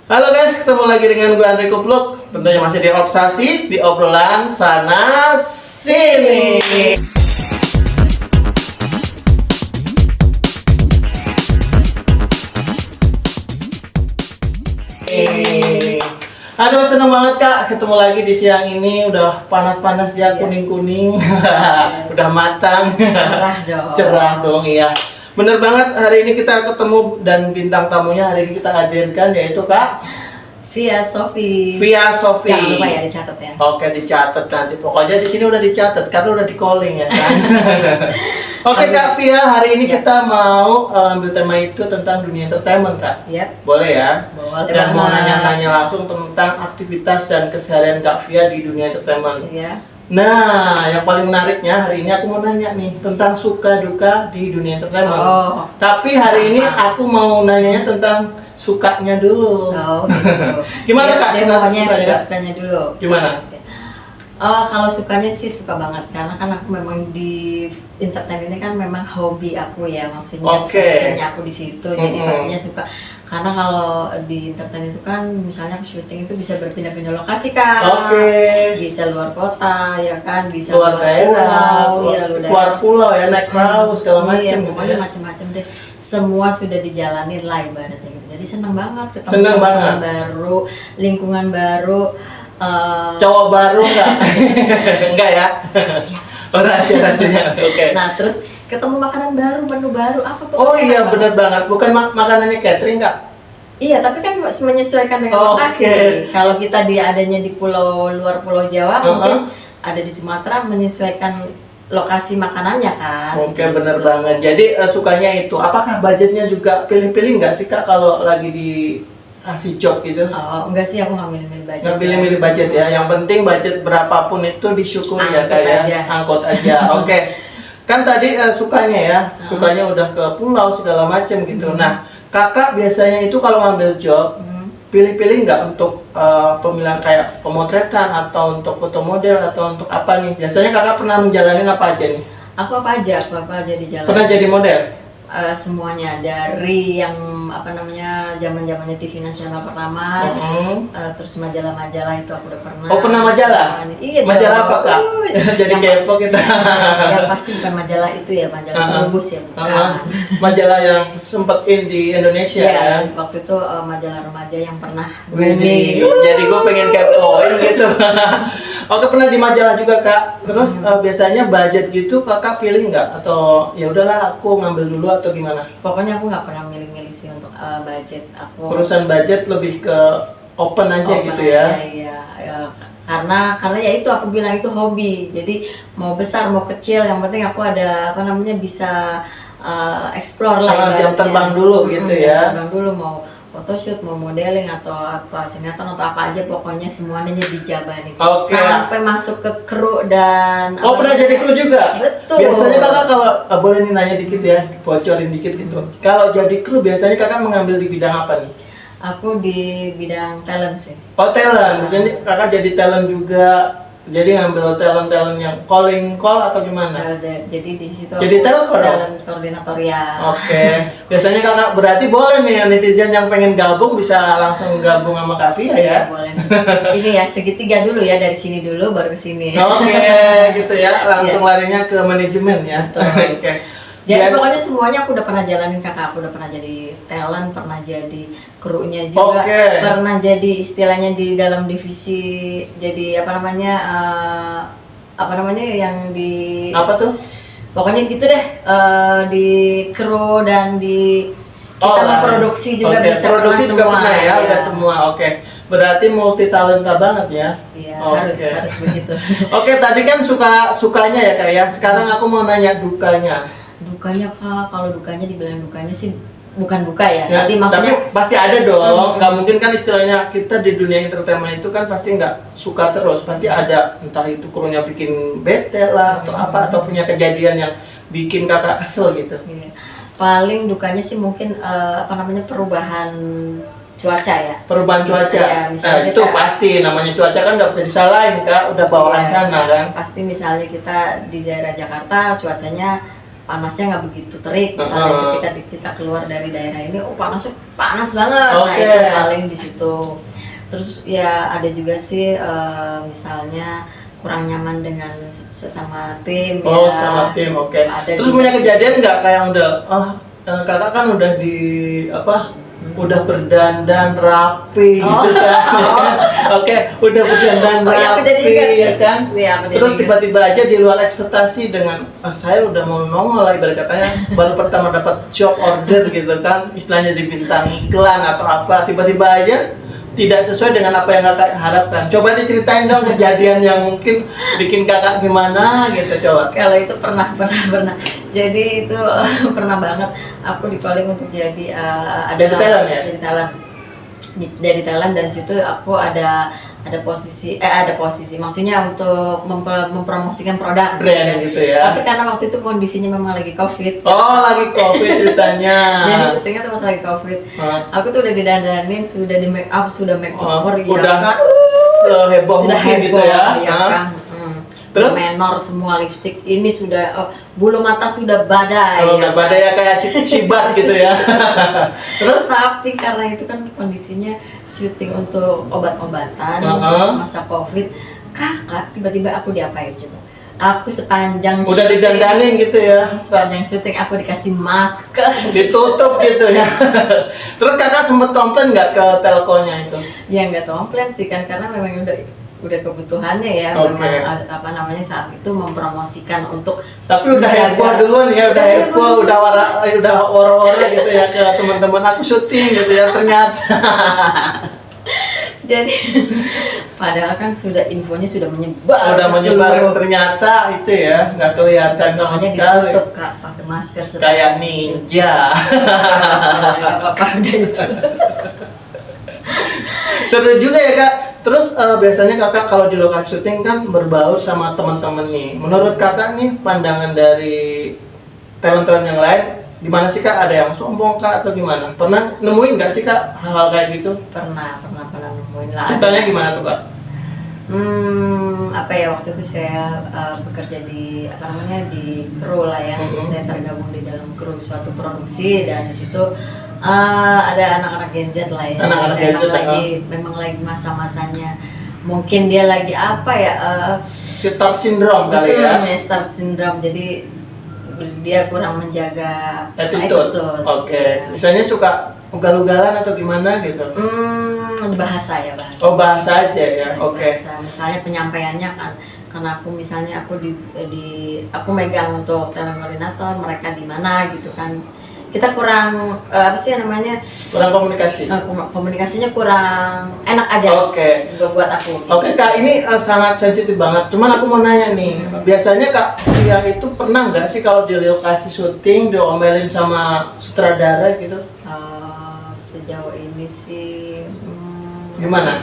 Halo guys, ketemu lagi dengan gue Andre Kupluk. Tentunya masih di Obsasi, di obrolan sana sini. Aduh, seneng banget kak, ketemu lagi di siang ini. Udah panas-panas ya, kuning-kuning. Udah matang. Cerah dong. Cerah dong, iya. Bener banget, hari ini kita ketemu dan bintang tamunya hari ini kita hadirkan yaitu Kak Via Sofi. Via Sofi. Jangan lupa ya dicatat ya. Oke, dicatat nanti. Pokoknya di sini udah dicatat karena udah di calling ya kan. Oke Kak Via, hari ini kita mau ambil tema itu tentang dunia entertainment Kak. Yap. Boleh ya? Boleh Dan mau banget. nanya-nanya langsung tentang aktivitas dan keseharian Kak Via di dunia entertainment. Iya. Nah, yang paling menariknya hari ini aku mau nanya nih tentang suka duka di dunia entertainment. Oh. Tapi hari ini aku mau nanyanya tentang sukanya dulu. Oh, gitu. Gimana, Ya, Kak? dia maunya suka-sukanya dulu. Gimana? Oke. Kalau sukanya sih suka banget karena kan aku memang di entertain ini kan memang hobi aku ya, maksudnya Oke. passionnya aku di situ. Jadi Mm-mm. pastinya suka. Karena kalau di entertain itu kan misalnya aku syuting itu bisa berpindah-pindah lokasi kan. Oke. Bisa luar kota ya kan, bisa Luar daerah, pulau, ya luar keluar pulau ya, naik perahu segala macam iya, gitu pokoknya ya. macam-macam deh. Semua sudah dijalanin lah ibaratnya gitu. Jadi senang banget ketemu Senang sama banget. teman baru, lingkungan baru. Cowok baru enggak? Enggak ya? Rahasia. Oh, rahasia-rahasianya. Oke. Nah terus ketemu makanan baru, menu baru apa tuh? Oh iya, bener banget. Bukan makanannya catering Kak? Iya, tapi kan menyesuaikan dengan Oke. lokasi. Kalau kita adanya di pulau luar Pulau Jawa, mungkin ada di Sumatera menyesuaikan lokasi makanannya kan. Oke, bener banget. Jadi sukanya itu. Apakah budgetnya juga pilih-pilih nggak sih Kak kalau lagi dikasih job gitu? Oh, enggak sih, aku nggak milih-milih budget. Nggak pilih-pilih budget ya. Yang penting budget berapapun itu disyukuri ya Angkut Kak ya. aja. Angkut aja. Oke. Kan tadi sukanya ya. Sukanya udah ke pulau segala macam gitu. Nah, Kakak biasanya itu kalau ngambil job pilih-pilih nggak untuk pemilihan kayak pemotretan atau untuk foto model atau untuk apa nih? Biasanya Kakak pernah menjalani apa aja nih? Aku apa aja di jalan. Pernah jadi model? Semuanya dari yang zaman-zamannya TV nasional pertama, terus majalah-majalah itu aku udah pernah. Oh, pernah majalah? Semuanya. Iya. Majalah dong. apa Kak? Jadi Yang- kepo kita. Ya pasti bukan majalah itu ya, majalah Trubus ya, bukan. Majalah yang sempat in di Indonesia Ya, ya. waktu itu majalah remaja yang pernah Widih, booming. jadi gue pengen kepoin gitu. Oke, pernah di majalah juga Kak. Terus biasanya budget gitu Kakak pilih nggak? Atau ya udahlah aku ngambil dulu atau gimana? Pokoknya aku nggak pernah milih-milih sih untuk budget. Aku Urusan budget lebih ke open aja open gitu aja, ya. iya. Karena ya itu aku bilang itu hobi. Jadi mau besar mau kecil yang penting aku ada bisa explore lah Jam ibaratnya. terbang dulu gitu ya. Jam terbang dulu, mau photoshoot, mau modeling atau apa sinetron atau apa aja, pokoknya semuanya dijabanin. Oke. Sampai masuk ke kru dan Oh, pernah jadi kru juga? Betul. Biasanya Kakak kalau boleh nih nanya dikit ya, bocorin dikit gitu. Kalau jadi kru biasanya Kakak mengambil di bidang apa nih? Aku di bidang talent sih. Oh, talent. Biasanya Kakak jadi talent juga. Jadi ngambil talent yang calling call atau gimana? Jadi di situ Jadi aku telkom dong? talent koordinator ya. Oke. Biasanya Kakak berarti boleh nih yang netizen yang pengen gabung bisa langsung gabung sama Kak Via ya. Boleh. Ini ya segitiga dulu ya, dari sini dulu baru ke sini. Oke, gitu ya. Langsung larinya ke manajemen ya. Betul. Oke. Jadi Dan- pokoknya semuanya aku udah pernah jalanin Kakak, aku udah pernah jadi talent, pernah jadi krunya juga, Oke. pernah jadi istilahnya di dalam divisi jadi yang di apa tuh? pokoknya gitu deh, di kru dan di kita memproduksi juga Oke, bisa produksi pernah juga semua. pernah ya, udah semua. Oke. Berarti multi talenta banget ya. Iya, Oke. harus begitu. Oke, tadi kan sukanya ya Kak ya. Sekarang aku mau nanya dukanya. Dukanya Kak, kalau dukanya dibilang dukanya sih bukan duka ya, Ya, tapi maksudnya pasti ada dong. Nggak mungkin kan istilahnya kita di dunia entertainment itu kan pasti nggak suka terus. Pasti ada entah itu krunya bikin bete lah atau apa atau punya kejadian yang bikin Kakak kesel gitu. iya. Paling dukanya sih mungkin perubahan cuaca ya. Perubahan cuaca. Ya, misalnya itu pasti namanya cuaca kan nggak bisa disalahin Kak, udah bawaan Iya, sana kan. pasti misalnya kita di daerah Jakarta cuacanya panasnya nggak begitu terik misalnya ketika kita keluar dari daerah ini, panasnya panas banget. Nah Oke. itu paling di situ. Terus ya ada juga sih misalnya kurang nyaman dengan sesama tim. Oh, ya. sama tim, oke. Ada Terus juga punya sih. kejadian nggak kayak udah, kakak kan udah di apa? Udah berdandan rapi gitu kan? Oke, udah berdandan Oh, iya, aku jadi rapi ingat. ya kan? Iya, aku jadi Terus ingat. tiba-tiba aja di luar ekspektasi dengan saya udah mau nongol lah ibarat katanya, baru pertama dapat job order gitu kan, istilahnya di bintang iklan atau apa, tiba-tiba aja tidak sesuai dengan apa yang kakak harapkan. Coba diceritain dong kejadian yang mungkin bikin kakak gimana gitu, coba. Kalau itu pernah. Jadi itu pernah banget. Aku di calling untuk jadi Jadi talent ya? Jadi talent dan situ aku ada posisi maksudnya untuk mempromosikan produk Brand gitu ya. Tapi karena waktu itu kondisinya memang lagi COVID. Oh, lagi COVID ceritanya. Jadi syutingnya tuh pas lagi COVID. Aku tuh udah didandanin, sudah di make up, sudah make over ya udah kan. seheboh Sudah mungkin gitu heboh, ya. ya kan. Terus? Menor semua lipstick ini sudah bulu mata sudah badai. Oh, ya udah badai ya kayak sibat gitu ya. Terus? Tapi karena itu kan kondisinya syuting untuk obat-obatan masa COVID, kakak tiba-tiba aku diapain coba? Aku sepanjang Udah syuting- didandanin gitu ya. sepanjang syuting aku dikasih masker. Ditutup gitu ya. Terus kakak sempet komplain nggak ke telkonya itu? Ya nggak komplain sih kan, karena memang udah kebutuhannya ya. Oke. Memang apa namanya saat itu mempromosikan untuk Tapi udah menjaga- heboh duluan ya, udah heboh, udah wara-wara gitu ya ke teman-teman aku syuting gitu ya ternyata. Jadi padahal kan infonya sudah menyebar. Udah ke menyebar seluruh- ternyata itu ya nggak kelihatan sama Makanya sekali. ditutup kak pakai masker setelah Kayak syuting. ninja. Nggak apa-apa udah itu. Seru juga ya kak. Terus biasanya kakak kalau di lokasi syuting kan berbaur sama teman-teman nih. Menurut kakak nih pandangan dari talent-talent yang lain gimana sih kak? Ada yang sombong kak atau gimana? Pernah nemuin nggak sih kak hal-hal kayak gitu? Pernah nemuin lah. Contohnya gimana tuh kak? Apa ya, waktu itu saya bekerja di apa namanya di kru lah ya. Saya tergabung di dalam kru suatu produksi dan di situ ada anak-anak Gen Z lah ya. Anak-anak Gen Z, memang lagi masa-masanya. Mungkin dia lagi apa ya? Star syndrome kali ya? Star syndrome. Jadi dia kurang menjaga Attitude. Oke. Misalnya suka ugal-ugalan atau gimana gitu? Bahasa ya, bahasa. Oh, bahasa aja ya. Oke. Bahasa. Misalnya penyampaiannya kan, karena aku misalnya aku aku megang untuk talent koordinator, mereka di mana gitu kan. Kita kurang apa sih namanya? Kurang komunikasi. Komunikasinya kurang enak aja. Oke. Buat aku. Oke kak, ini sangat sensitif banget. Cuman aku mau nanya nih, biasanya kak Tia itu pernah nggak sih kalau di lokasi syuting diomelin sama sutradara gitu? Sejauh ini sih Gimana?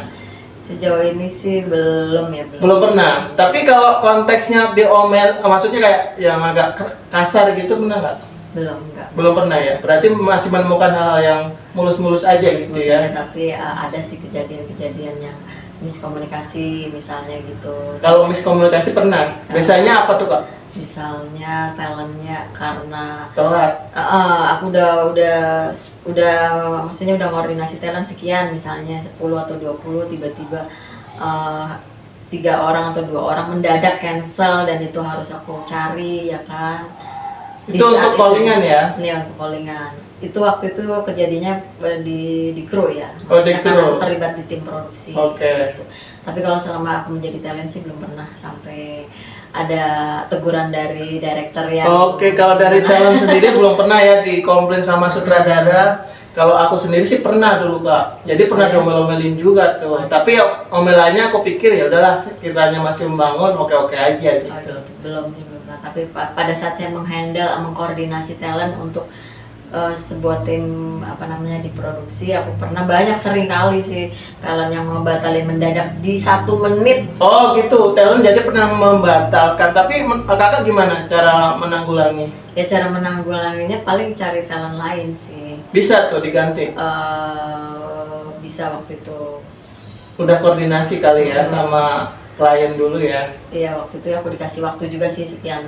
Sejauh ini sih belum ya, Belum pernah. Tapi kalau konteksnya diomel, maksudnya kayak yang agak kasar gitu pernah nggak? Enggak. Belum pernah ya. Berarti masih menemukan hal yang mulus-mulus aja gitu ya. Tapi ada sih kejadian-kejadian yang miskomunikasi misalnya gitu. Kalau miskomunikasi pernah. Biasanya apa tuh kak? Misalnya talentnya karena Telat. aku udah maksudnya udah koordinasi talent sekian, misalnya 10 atau 20, tiba-tiba 3 orang atau 2 orang mendadak cancel dan itu harus aku cari ya kan. Itu untuk callingan ya? Iya, untuk callingan. Itu waktu itu kejadiannya di kru ya. Oh, di Maksudnya kan kru. aku terlibat di tim produksi. Oke. Gitu. Tapi kalau selama aku menjadi talent sih belum pernah sampai ada teguran dari director yang Oke, kalau dari talent sendiri belum pernah ya dikomplain sama sutradara. Kalau aku sendiri sih pernah dulu kak. Jadi pernah diomel-omelin juga tuh. Tapi omelannya aku pikir ya udahlah sekiranya masih membangun, oke-oke aja gitu. belum sih belum pernah. Tapi pada saat saya mengkoordinasi talent untuk sebuah tim apa namanya di produksi, aku pernah sering kali sih talent yang mau batalin mendadak di 1 menit. Oh gitu, talent jadi pernah membatalkan. Tapi kakak gimana cara menanggulangi? Ya cara menanggulanginya paling cari talent lain sih. Bisa tuh diganti. Bisa waktu itu. Udah koordinasi kali ya sama klien dulu ya. Iya waktu itu aku dikasih waktu juga sih sekian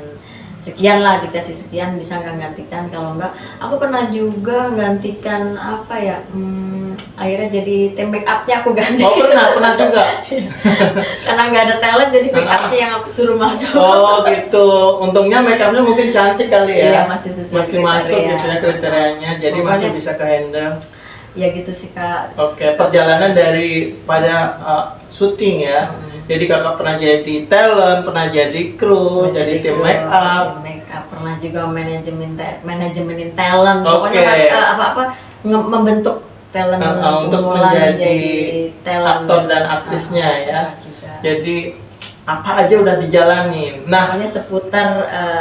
sekian lah, dikasih sekian bisa nggak gantikan, kalau enggak aku pernah juga gantikan apa ya, akhirnya jadi tim make upnya aku ganti. Oh pernah juga. Karena nggak ada talent jadi make upnya yang aku suruh masuk. Oh gitu. Untungnya make upnya mungkin cantik kali Iya, ya. masih sesuai Masih masuk kriteria. gitu ya kriterianya. Jadi Pokoknya- masih bisa ke handle. Ya gitu sih Kak. Oke, perjalanan daripada syuting ya. Jadi kakak pernah jadi talent, pernah jadi kru, Pernah jadi tim kru, make up. tim make up, pernah juga manajemenin talent. Oke. Pokoknya apa-apa membentuk talent Untuk pemula menjadi talent aktor dan aktrisnya ya. pernah juga. Jadi apa aja udah dijalanin. Nah, Pokoknya seputar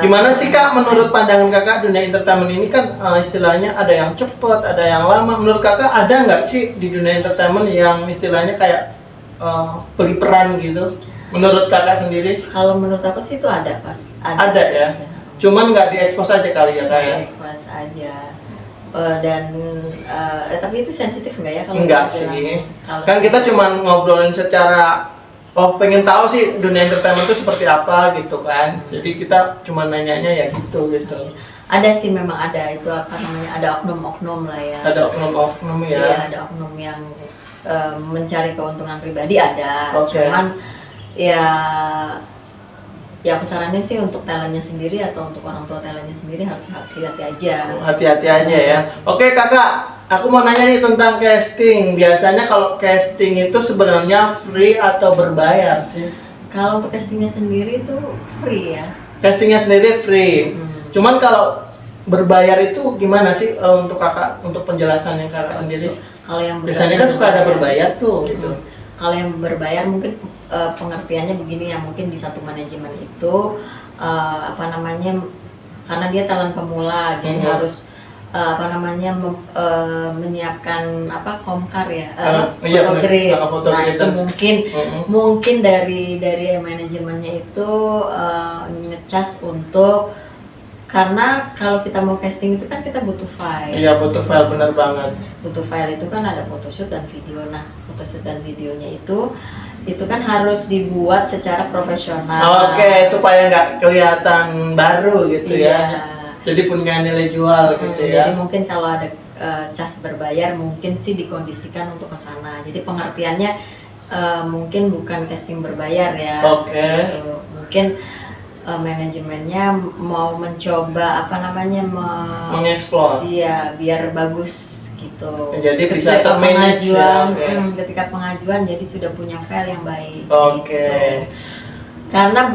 gimana sih kak menurut pandangan kakak dunia entertainment ini kan istilahnya ada yang cepet, ada yang lama. Menurut kakak ada nggak sih di dunia entertainment yang istilahnya kayak beli peran gitu? Menurut kakak sendiri? Kalau menurut aku sih itu ada Ada ya? Cuman nggak diekspos aja kali ya kak ya? Ekspos aja. Tapi itu sensitif nggak ya kalau Enggak saya sih. bilang? Kalau Kan kita saya- cuma ngobrolin secara pengen tahu sih dunia entertainment itu seperti apa gitu kan. Jadi kita cuma nanyanya ya gitu. ada sih, memang ada itu apa namanya, ada oknum-oknum lah ya. Ada oknum-oknum Iya, ya. ada oknum yang mencari keuntungan pribadi ada. Oke. Cuman ya aku saranin sih untuk talentnya sendiri atau untuk orang tua talentnya sendiri harus hati-hati aja. Hati-hati aja ya. Oke kakak, aku mau nanya nih tentang casting. Biasanya kalau casting itu sebenarnya free atau berbayar sih? Kalau untuk castingnya sendiri itu free ya. Castingnya sendiri free. Hmm. Cuman kalau berbayar itu gimana sih untuk kakak, untuk penjelasan yang kakak sendiri? Kalau yang Biasanya kan suka ada berbayar tuh gitu. Kalau yang berbayar mungkin pengertiannya begini ya, mungkin di satu manajemen itu apa namanya, karena dia talent pemula jadi harus menyiapkan apa komkar ya, Iya, fotogrid. bener. Foto Nah grid itu terus. mungkin dari manajemennya itu ngecas untuk, karena kalau kita mau casting itu kan kita butuh file. Iya butuh file, bener banget. Butuh file itu kan ada photoshoot dan video. Nah, photoshoot dan videonya itu kan harus dibuat secara profesional. Oke, supaya nggak kelihatan baru gitu Iya. ya. Jadi punya nilai jual gitu ya. Jadi mungkin kalau ada cas berbayar mungkin sih dikondisikan untuk ke sana. Jadi pengertiannya mungkin bukan casting berbayar ya. Oke. Gitu. Mungkin manajemennya mau mencoba apa namanya Mengeksplor. iya, biar bagus gitu. Jadi bisa Ketika termanage pengajuan, ya, oke. ketika pengajuan jadi sudah punya file yang baik. Oke. gitu. Karena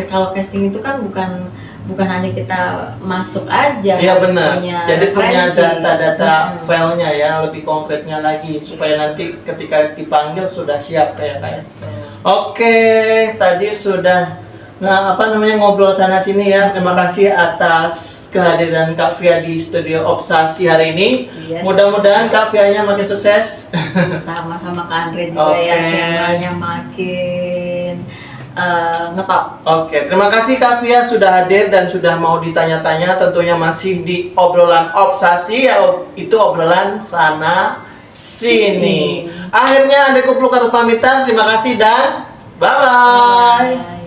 kalau casting itu kan bukan hanya kita masuk aja. Iya harus benar. punya Jadi punya referensi. data-data Mm-mm. filenya ya, lebih konkretnya lagi supaya nanti ketika dipanggil sudah siap kayak. Oke, tadi sudah ngobrol sana sini ya. Terima kasih atas kehadiran Kak Fia di studio Obsasi hari ini. Yes. Mudah-mudahan Kak Fianya makin sukses. Sama-sama Kak Andre juga ya, Oke. channelnya makin ngetop. Oke, terima kasih Kak Fia sudah hadir dan sudah mau ditanya-tanya. Tentunya masih di obrolan Obsasi ya, itu obrolan sana sini. Akhirnya adekku peluk harus pamitan. Terima kasih dan bye-bye. Bye.